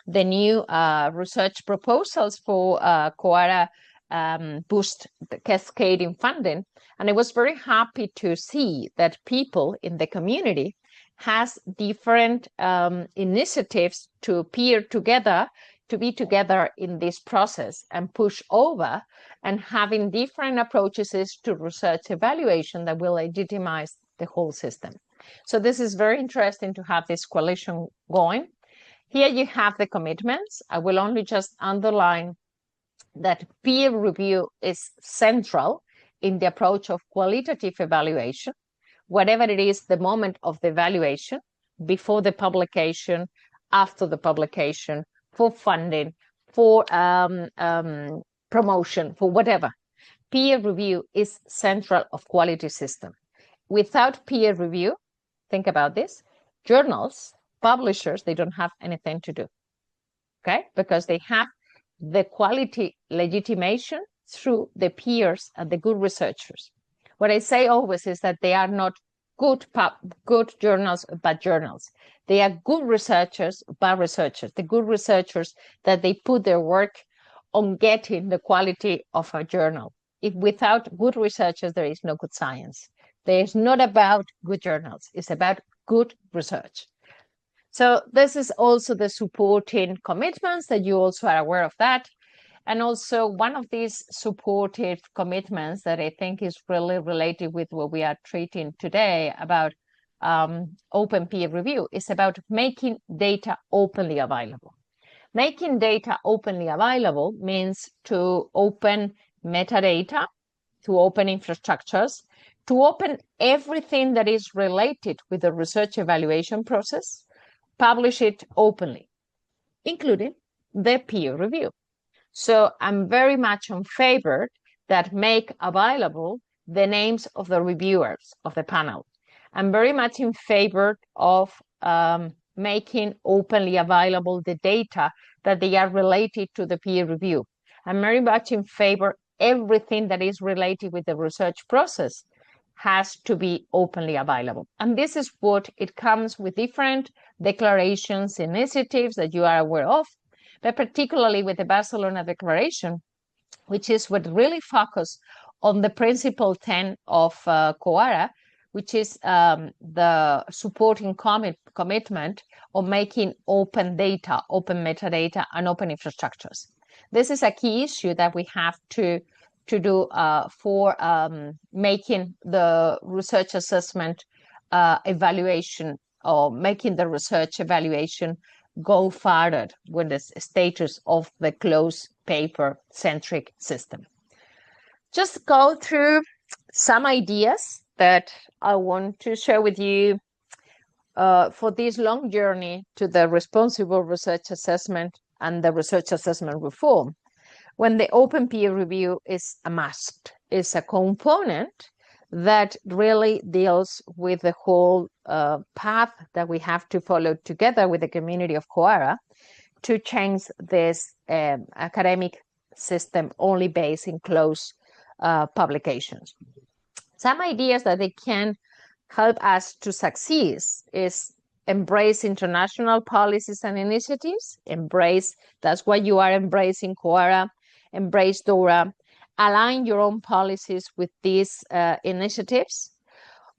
D: the new research proposals for CoARA boost the cascading funding. And I was very happy to see that people in the community has different initiatives to peer together, to be together in this process and push over, and having different approaches to research evaluation that will legitimize the whole system. So this is very interesting to have this coalition going. Here you have the commitments. I will only just underline that peer review is central in the approach of qualitative evaluation, whatever it is, the moment of the evaluation, before the publication, after the publication, for funding, for promotion, for whatever. Peer review is central of quality system. Without peer review, think about this, journals, publishers, they don't have anything to do, okay? Because they have the quality legitimation through the peers and the good researchers. What I say always is that they are not good journals, bad journals. They are good researchers, bad researchers. The good researchers that they put their work on getting the quality of a journal. If without good researchers, there is no good science. It's not about good journals. It's about good research. So this is also the supporting commitments that you also are aware of that. And also one of these supportive commitments that I think is really related with what we are treating today about open peer review is about making data openly available. Making data openly available means to open metadata, to open infrastructures, to open everything that is related with the research evaluation process, publish it openly, including the peer review. So I'm very much in favor that make available the names of the reviewers of the panel. I'm very much in favor of making openly available the data that they are related to the peer review. I'm very much in favor everything that is related with the research process has to be openly available. And this is what it comes with different declarations, initiatives that you are aware of, but particularly with the Barcelona Declaration, which is what really focus on the principle 10 of CoARA, which is the supporting commitment of making open data, open metadata, and open infrastructures. This is a key issue that we have to do for making the research assessment evaluation, or making the research evaluation go further with the status of the closed paper-centric system. Just go through some ideas that I want to share with you for this long journey to the responsible research assessment and the research assessment reform, when the open peer review is a must, is a component that really deals with the whole path that we have to follow together with the community of CoARA to change this academic system only based in closed publications. Some ideas that they can help us to succeed is embrace international policies and initiatives, that's why you are embracing CoARA, embrace DORA, align your own policies with these initiatives.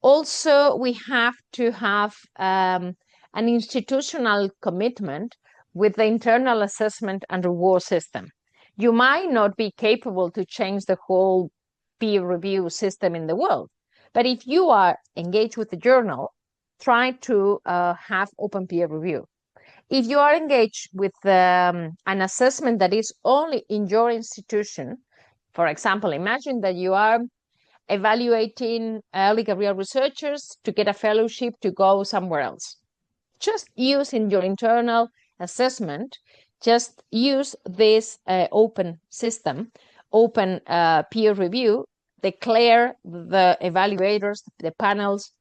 D: Also, we have to have an institutional commitment with the internal assessment and reward system. You might not be capable to change the whole peer review system in the world, but if you are engaged with the journal, try to have open peer review. If you are engaged with an assessment that is only in your institution, for example, imagine that you are evaluating early career researchers to get a fellowship to go somewhere else. Just use in your internal assessment, just use this open system, open peer review, declare the evaluators, the panels,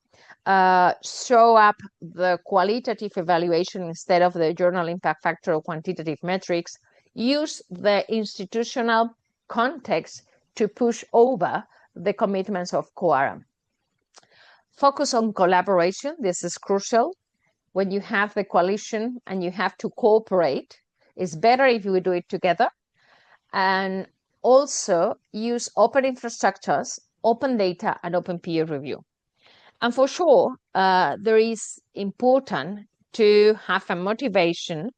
D: show up the qualitative evaluation instead of the journal impact factor or quantitative metrics, use the institutional context to push over the commitments of CoARA. Focus on collaboration. This is crucial. When you have the coalition and you have to cooperate, It's better if we do it together. And also use open infrastructures, open data, and open peer review. And for sure, there is important to have a motivation.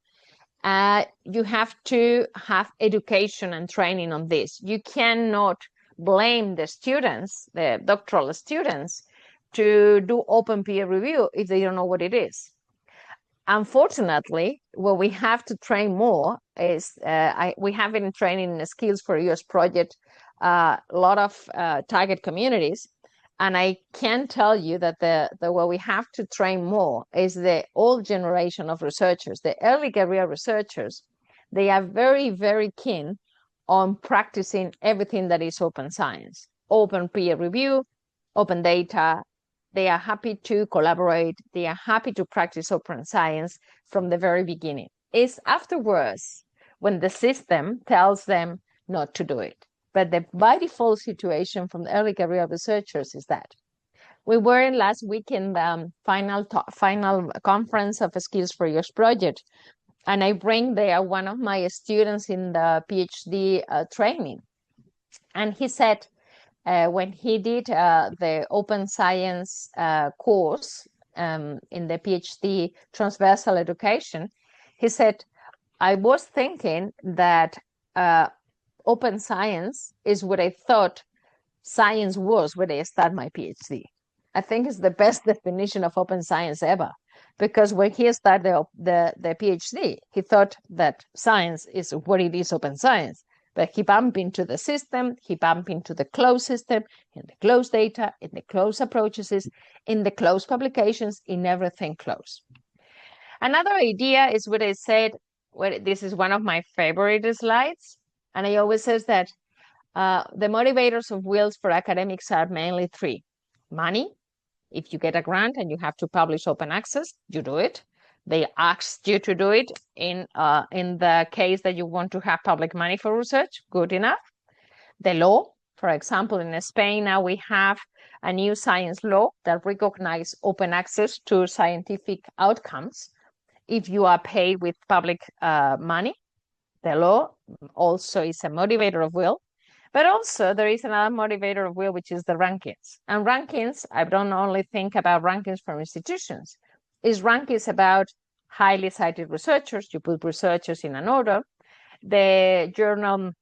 D: You have to have education and training on this. You cannot blame the students, the doctoral students, to do open peer review if they don't know what it is. Unfortunately, what we have to train more is, we have been training in the Skills for US project, a lot of target communities. And I can tell you that what we have to train more is the old generation of researchers, the early career researchers. They are very, very keen on practicing everything that is open science, open peer review, open data. They are happy to collaborate. They are happy to practice open science from the very beginning. It's afterwards when the system tells them not to do it. But the by default situation from the early career researchers is that. We were in last week in the final conference of Skills for US project, and I bring there one of my students in the PhD training. And he said, when he did the open science course in the PhD transversal education, he said, I was thinking that open science is what I thought science was when I started my PhD. I think it's the best definition of open science ever, because when he started the PhD, he thought that science is what it is, open science. But he bumped into the system, he bumped into the closed system, in the closed data, in the closed approaches, in the closed publications, in everything closed. Another idea is what I said, this is one of my favorite slides, and I always says that the motivators of wills for academics are mainly three. Money, if you get a grant and you have to publish open access, you do it. They asked you to do it in the case that you want to have public money for research, good enough. The law, for example, in Spain now we have a new science law that recognizes open access to scientific outcomes if you are paid with public money. The law also is a motivator of will. But also there is another motivator of will, which is the rankings. And rankings, I don't only think about rankings from institutions. Is rankings about highly cited researchers. You put researchers in an order. The journal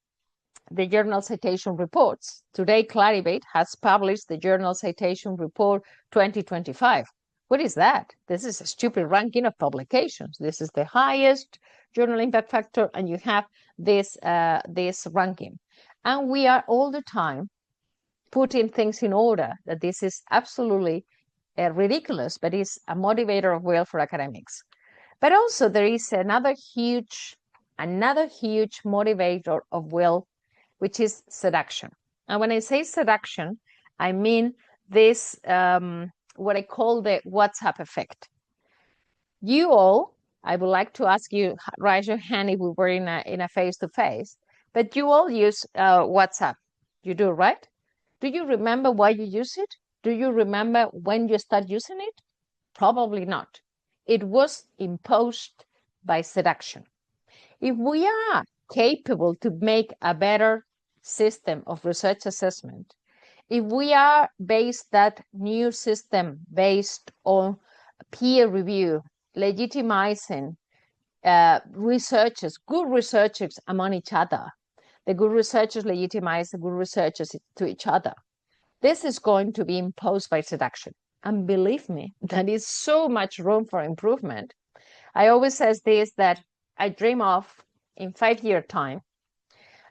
D: citation reports. Today, Clarivate has published the Journal Citation Report 2025. What is that? This is a stupid ranking of publications. This is the highest journal impact factor, and you have this ranking. And we are all the time putting things in order, that this is absolutely ridiculous, but it's a motivator of will for academics. But also there is another huge motivator of will, which is seduction. And when I say seduction, I mean this, what I call the WhatsApp effect. You all, I would like to ask you, raise your hand if we were in a face-to-face, but you all use WhatsApp. You do, right? Do you remember why you use it? Do you remember when you start using it? Probably not. It was imposed by seduction. If we are capable to make a better system of research assessment, if we are based that new system based on peer review, legitimizing researchers, good researchers among each other, the good researchers legitimize the good researchers to each other, this is going to be imposed by seduction. And believe me, there is so much room for improvement. I always say this, that I dream of in 5-year time.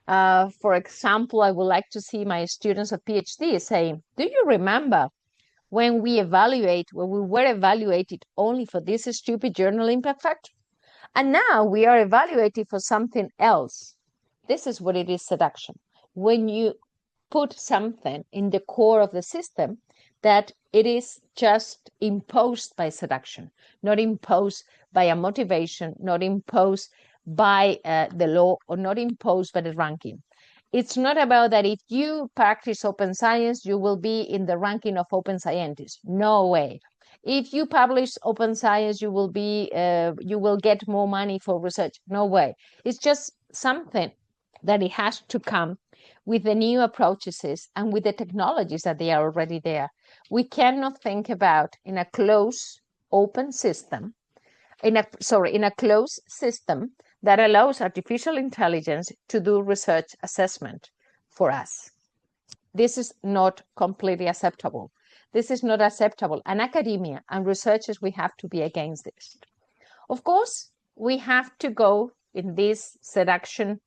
D: For example, I would like to see my students of PhD saying, do you remember when we were evaluated only for this stupid journal impact factor? And now we are evaluated for something else. This is what it is, seduction. When you put something in the core of the system that it is just imposed by seduction, not imposed by a motivation, not imposed by the law, or not imposed by the ranking. It's not about that if you practice open science, you will be in the ranking of open scientists. No way. if you publish open science, you will get more money for research. No way. It's just something that it has to come with the new approaches and with the technologies that they are already there. We cannot think about in a closed open system, in a closed system that allows artificial intelligence to do research assessment for us. This is not completely acceptable. This is not acceptable. And academia and researchers, we have to be against this. Of course, we have to go in this seduction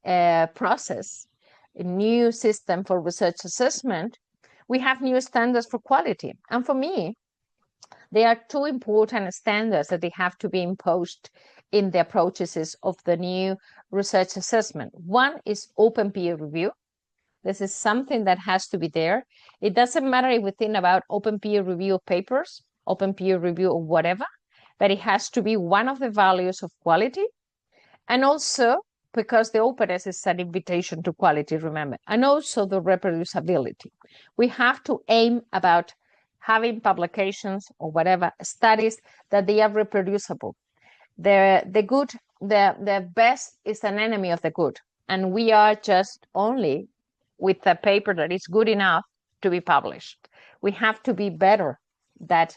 D: process, a new system for research assessment. We have new standards for quality. And for me, there are two important standards that they have to be imposed in the approaches of the new research assessment. One is open peer review. This is something that has to be there. It doesn't matter if we think about open peer review of papers, open peer review of whatever, but it has to be one of the values of quality. And also, because the openness is an invitation to quality, remember, and also the reproducibility. We have to aim about having publications or whatever studies that they are reproducible. The best is an enemy of the good. And we are just only with a paper that is good enough to be published. We have to be better, that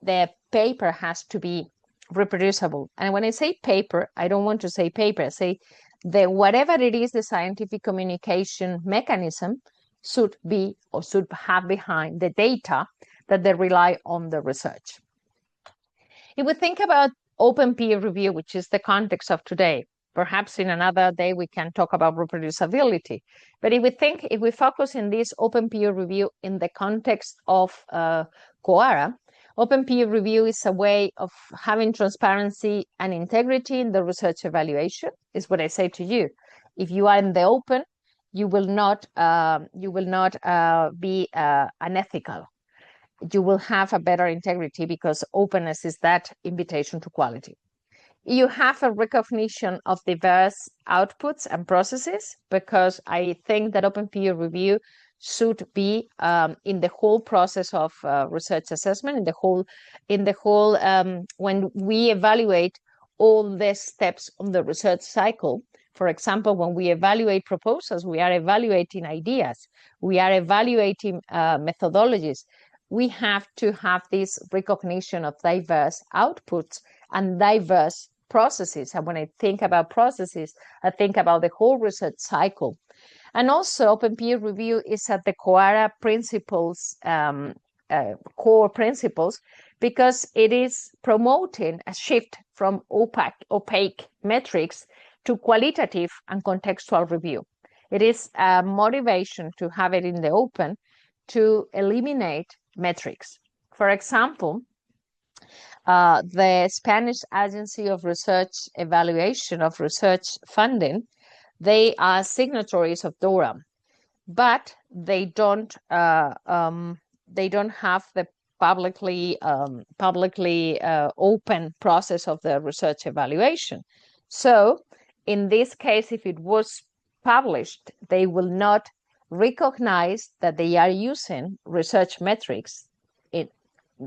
D: the paper has to be reproducible. And when I say paper, I don't want to say paper, I say that whatever it is, the scientific communication mechanism should be or should have behind the data that they rely on the research. If we think about open peer review, which is the context of today, perhaps in another day we can talk about reproducibility. But if we focus in this open peer review in the context of CoARA, open peer review is a way of having transparency and integrity in the research evaluation, is what I say to you. If you are in the open, you will not be unethical. You will have a better integrity because openness is that invitation to quality. You have a recognition of diverse outputs and processes, because I think that open peer review should be in the whole process of research assessment, in the whole when we evaluate all the steps on the research cycle. For example, when we evaluate proposals, we are evaluating ideas, we are evaluating methodologies. We have to have this recognition of diverse outputs and diverse processes. And when I think about processes, I think about the whole research cycle. And also open peer review is at the CoARA principles, core principles, because it is promoting a shift from opaque metrics to qualitative and contextual review. It is a motivation to have it in the open to eliminate metrics. For example, the Spanish Agency of Research Evaluation of Research Funding, they are signatories of DORA, but they don't have the publicly open process of the research evaluation. So in this case, if it was published, they will not recognize that they are using research metrics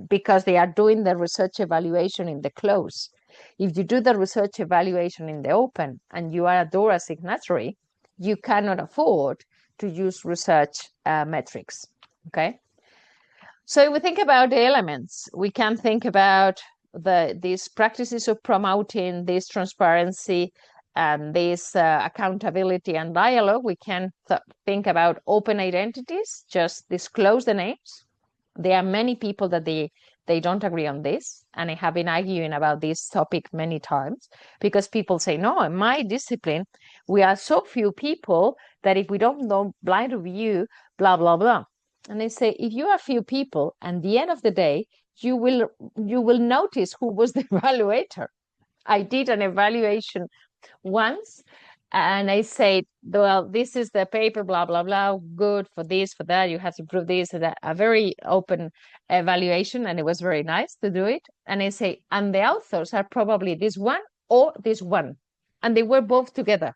D: because they are doing the research evaluation in the close. If you do the research evaluation in the open and you are a DORA signatory, you cannot afford to use research metrics, okay? So if we think about the elements, we can think about these practices of promoting this transparency and this accountability and dialogue. We can think about open identities, just disclose the names. There are many people that they don't agree on this, and I have been arguing about this topic many times, because people say, no, in my discipline, we are so few people that if we don't know blind review, blah, blah, blah. And they say, if you are few people, at the end of the day, you will notice who was the evaluator. I did an evaluation once, and I said, well, this is the paper, blah, blah, blah, good for this, for that, you have to prove this, that, a very open evaluation, and it was very nice to do it. And I say, and the authors are probably this one or this one, and they were both together.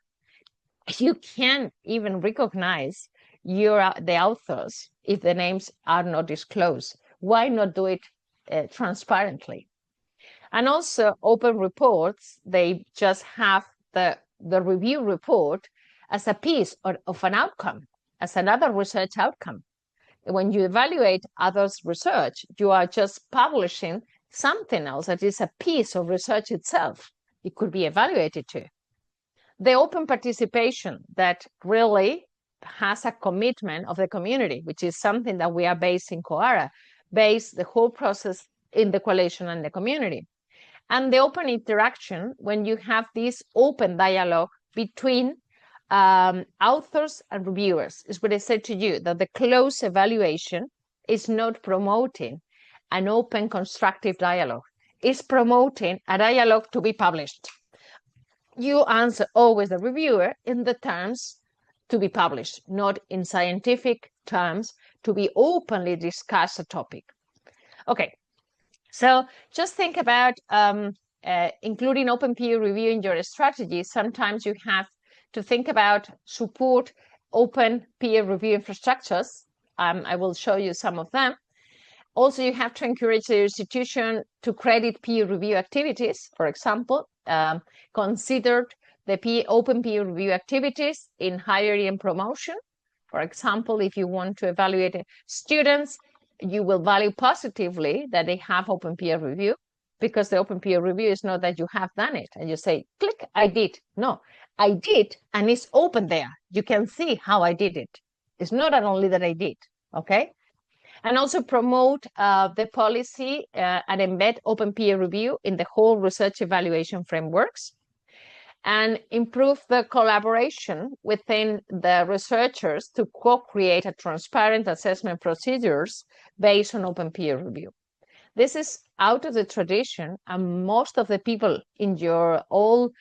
D: You can't even recognize the authors if the names are not disclosed. Why not do it transparently. And also open reports, they just have the review report as a piece of an outcome, as another research outcome. When you evaluate others' research, you are just publishing something else that is a piece of research itself. It could be evaluated too. The open participation that really has a commitment of the community, which is something that we are based in CoARA, base the whole process in the coalition and the community. And the open interaction, when you have this open dialogue between authors and reviewers, is what I said to you, that the close evaluation is not promoting an open constructive dialogue. It's promoting a dialogue to be published. You answer always the reviewer in the terms to be published, not in scientific terms, to be openly discuss a topic. Okay, so just think about including open peer review in your strategy. Sometimes you have to think about support open peer review infrastructures. I will show you some of them. Also, you have to encourage the institution to credit peer review activities. For example, consider the open peer review activities in hiring and promotion. For example, if you want to evaluate students, you will value positively that they have open peer review, because the open peer review is not that you have done it and you say, click, I did. No, I did, and it's open there. You can see how I did it. It's not only that I did, okay? And also promote the policy and embed open peer review in the whole research evaluation frameworks, and improve the collaboration within the researchers to co-create a transparent assessment procedures based on open peer review. This is out of the tradition, and most of the people in all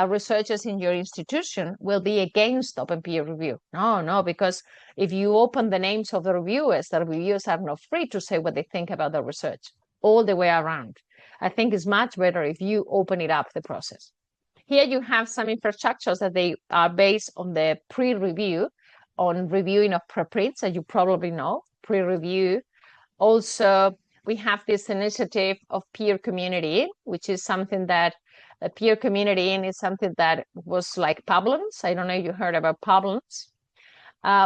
D: researchers in your institution will be against open peer review. No, because if you open the names of the reviewers are not free to say what they think about the research, all the way around. I think it's much better if you open it up, the process. Here you have some infrastructures that they are based on the pre-review, on reviewing of preprints, that you probably know, pre-review. Also, we have this initiative of peer community, which is something that the peer community is something that was like Pablons. I don't know if you heard about Pablons.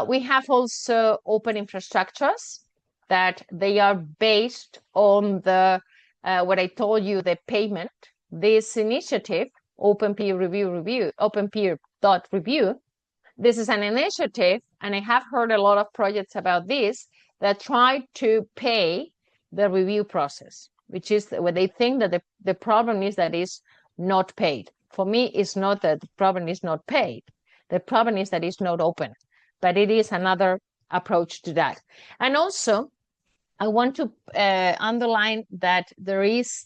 D: We have also open infrastructures that they are based on the, what I told you, the payment. This initiative, Open Peer Review, Open Peer.review, this is an initiative, and I have heard a lot of projects about this that try to pay the review process, which is where they think that the problem is that it's not paid. For me, it's not that the problem is not paid. The problem is that it's not open, but it is another approach to that. And also, I want to underline that there is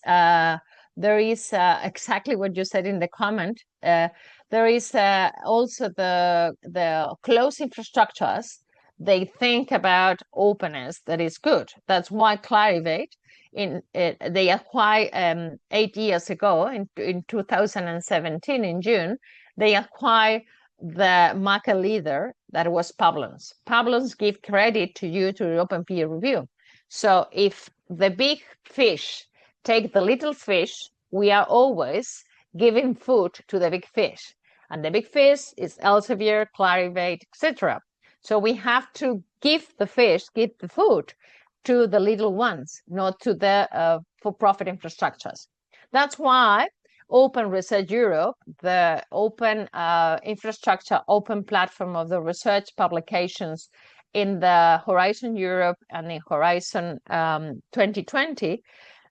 D: exactly what you said in the comment. There is also the closed infrastructures. They think about openness, that is good. That's why Clarivate, they acquired 8 years ago, in 2017, in June, they acquired the market leader that was Pablons. Pablons give credit to you to open peer review. So if the big fish take the little fish, we are always giving food to the big fish. And the big fish is Elsevier, Clarivate, etc. So we have to give the fish, give the food to the little ones, not to the for-profit infrastructures. That's why Open Research Europe, the open infrastructure, open platform of the research publications in the Horizon Europe and in Horizon 2020,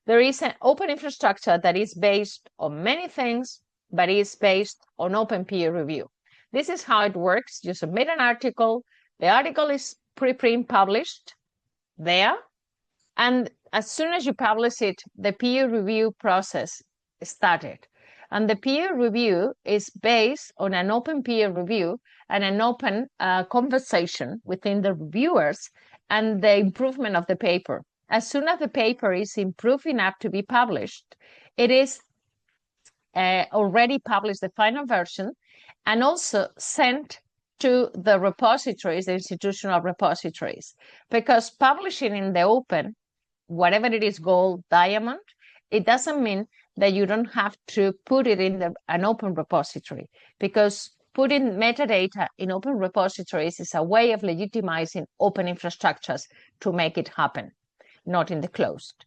D: there is an open infrastructure that is based on many things, but is based on open peer review. This is how it works. You submit an article, the article is preprint published there, and as soon as you publish it, the peer review process started. And the peer review is based on an open peer review and an open conversation within the reviewers and the improvement of the paper. As soon as the paper is improved enough to be published, it is already published, the final version, and also sent to the repositories, the institutional repositories. Because publishing in the open, whatever it is, gold, diamond, it doesn't mean that you don't have to put it in an open repository, because putting metadata in open repositories is a way of legitimizing open infrastructures to make it happen, not in the closed.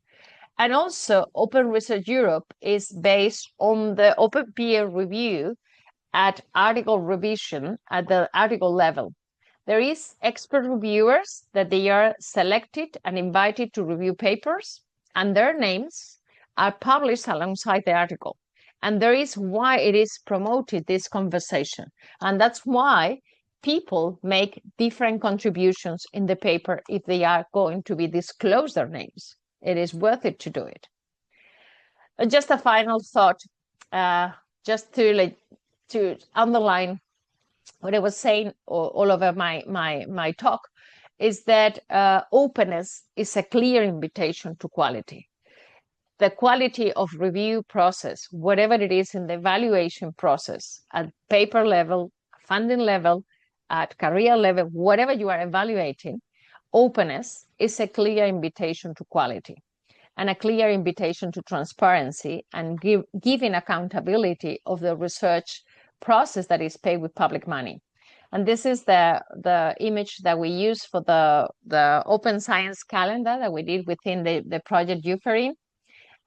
D: And also, Open Research Europe is based on the open peer review at article revision at the article level. There is expert reviewers that they are selected and invited to review papers, and their names are published alongside the article. And there is why it is promoted, this conversation. And that's why people make different contributions in the paper if they are going to be disclosed their names. It is worth it to do it. Just a final thought, just to underline what I was saying all over my talk, is that openness is a clear invitation to quality. The quality of review process, whatever it is in the evaluation process, at paper level, funding level, at career level, whatever you are evaluating, openness is a clear invitation to quality and a clear invitation to transparency and giving accountability of the research process that is paid with public money. And this is the image that we use for the open science calendar that we did within the project Kettering.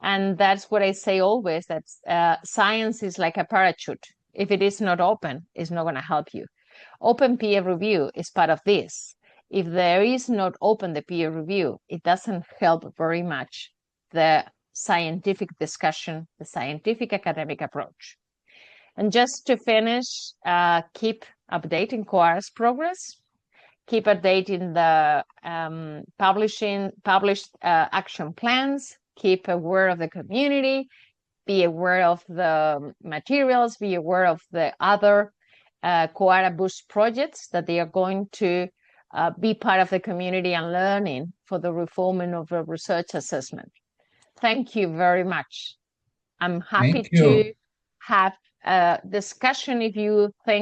D: And that's what I say always, that science is like a parachute. If it is not open, it's not going to help you. Open peer review is part of this. If there is not open the peer review, it doesn't help very much the scientific discussion, the scientific academic approach. And just to finish, keep updating CoARA's progress, keep updating the published action plans, keep aware of the community, be aware of the materials, be aware of the other CoARA Boost projects that they are going to be part of the community and learning for the reforming of the research assessment. Thank you very much. I'm happy to have a discussion if you think